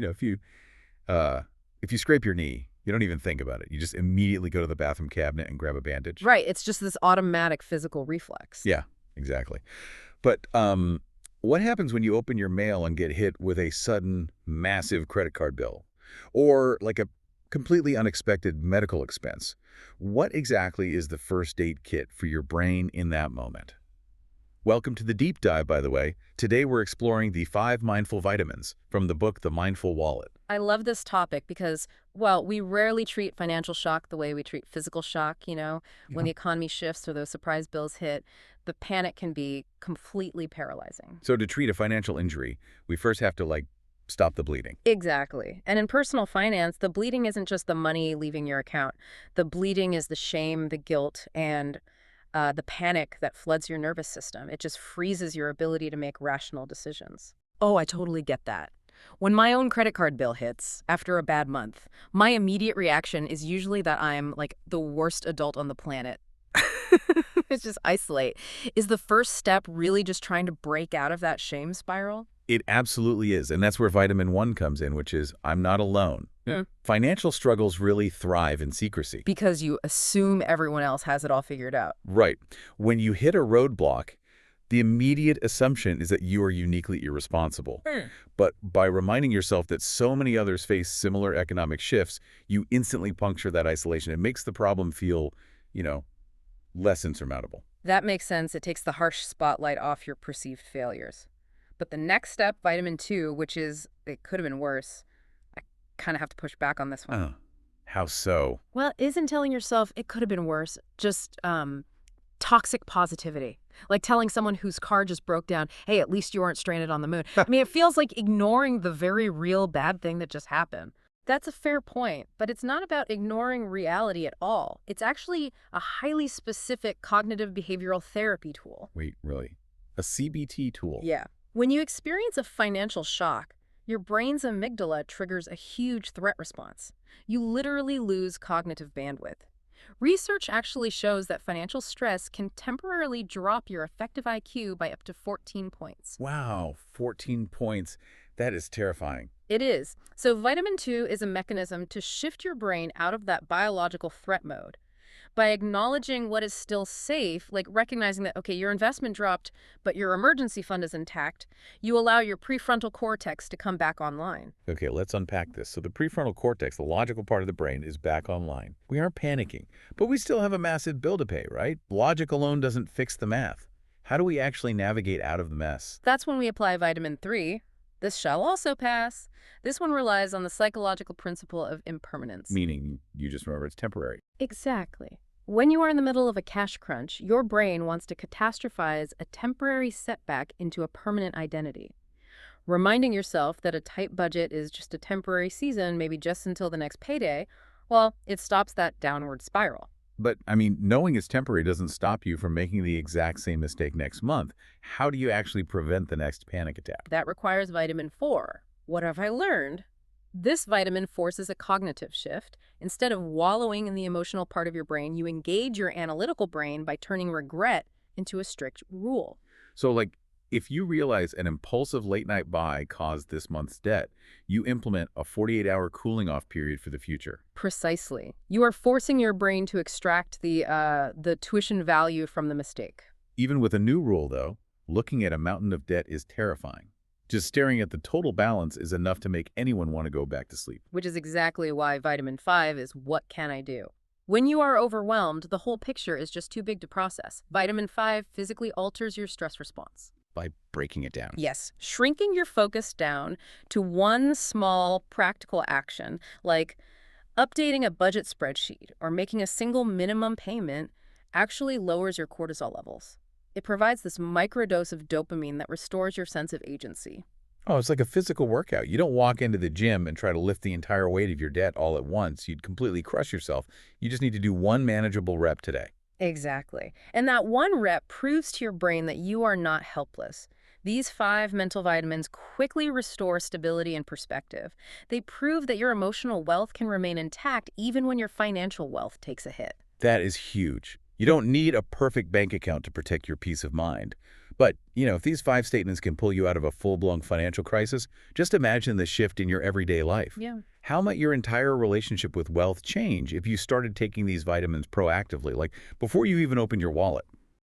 if you scrape your knee, you don't even think about it. You just immediately go to the bathroom cabinet and grab a bandage. Right. It's just this automatic physical reflex. Yeah, exactly. But what happens when you open your mail and get hit with a sudden, massive credit card bill? Or like a completely unexpected medical expense? What exactly is the first aid kit for your brain in that moment? Welcome to the deep dive, by the way. Today we're exploring the 5 mindful vitamins from the book The Mindful Wallet. I love this topic because, well, we rarely treat financial shock the way we treat physical shock, when the economy shifts or those surprise bills hit. The panic can be completely paralyzing. So to treat a financial injury, we first have to, stop the bleeding. Exactly. And in personal finance, the bleeding isn't just the money leaving your account. The bleeding is the shame, the guilt, and the panic that floods your nervous system. It just freezes your ability to make rational decisions. Oh, I totally get that. When my own credit card bill hits after a bad month, my immediate reaction is usually that I'm like the worst adult on the planet. It's just isolate. Is the first step really just trying to break out of that shame spiral? It absolutely is. And that's where vitamin 1 comes in, which is I'm not alone. Mm. Financial struggles really thrive in secrecy. Because you assume everyone else has it all figured out. Right. When you hit a roadblock, the immediate assumption is that you are uniquely irresponsible. But by reminding yourself that so many others face similar economic shifts, you instantly puncture that isolation. It makes the problem feel, less insurmountable. That makes sense. It takes the harsh spotlight off your perceived failures. But the next step, vitamin 2, which is, it could have been worse. I kind of have to push back on this one. How so? Well, isn't telling yourself it could have been worse just toxic positivity? Like telling someone whose car just broke down, hey, at least you weren't stranded on the moon. I mean, it feels like ignoring the very real bad thing that just happened. That's a fair point, but it's not about ignoring reality at all. It's actually a highly specific cognitive behavioral therapy tool. Wait, really? A CBT tool? Yeah. When you experience a financial shock, your brain's amygdala triggers a huge threat response. You literally lose cognitive bandwidth. Research actually shows that financial stress can temporarily drop your effective IQ by up to 14 points. Wow, 14 points. That is terrifying. It is. So vitamin 2 is a mechanism to shift your brain out of that biological threat mode. By acknowledging what is still safe, like recognizing that, okay, your investment dropped, but your emergency fund is intact, you allow your prefrontal cortex to come back online. Okay, let's unpack this. So the prefrontal cortex, the logical part of the brain, is back online. We aren't panicking, but we still have a massive bill to pay, right? Logic alone doesn't fix the math. How do we actually navigate out of the mess? That's when we apply vitamin 3. This shall also pass. This one relies on the psychological principle of impermanence. Meaning, you just remember it's temporary. Exactly. When you are in the middle of a cash crunch, your brain wants to catastrophize a temporary setback into a permanent identity. Reminding yourself that a tight budget is just a temporary season, maybe just until the next payday, well, it stops that downward spiral. But, knowing it's temporary doesn't stop you from making the exact same mistake next month. How do you actually prevent the next panic attack? That requires vitamin 4. What have I learned? This vitamin forces a cognitive shift. Instead of wallowing in the emotional part of your brain, you engage your analytical brain by turning regret into a strict rule. So, if you realize an impulsive late-night buy caused this month's debt, you implement a 48-hour cooling-off period for the future. Precisely. You are forcing your brain to extract the tuition value from the mistake. Even with a new rule, though, looking at a mountain of debt is terrifying. Just staring at the total balance is enough to make anyone want to go back to sleep. Which is exactly why vitamin 5 is what can I do? When you are overwhelmed, the whole picture is just too big to process. Vitamin 5 physically alters your stress response. By breaking it down. Yes. Shrinking your focus down to one small practical action, like updating a budget spreadsheet or making a single minimum payment, actually lowers your cortisol levels. It provides this microdose of dopamine that restores your sense of agency. Oh, it's like a physical workout. You don't walk into the gym and try to lift the entire weight of your debt all at once. You'd completely crush yourself. You just need to do one manageable rep today. Exactly. And that one rep proves to your brain that you are not helpless. These 5 mental vitamins quickly restore stability and perspective. They prove that your emotional wealth can remain intact even when your financial wealth takes a hit. That is huge. You don't need a perfect bank account to protect your peace of mind, But, if these 5 statements can pull you out of a full-blown financial crisis, just imagine the shift in your everyday life. Yeah. How might your entire relationship with wealth change if you started taking these vitamins proactively, like before you even open your wallet?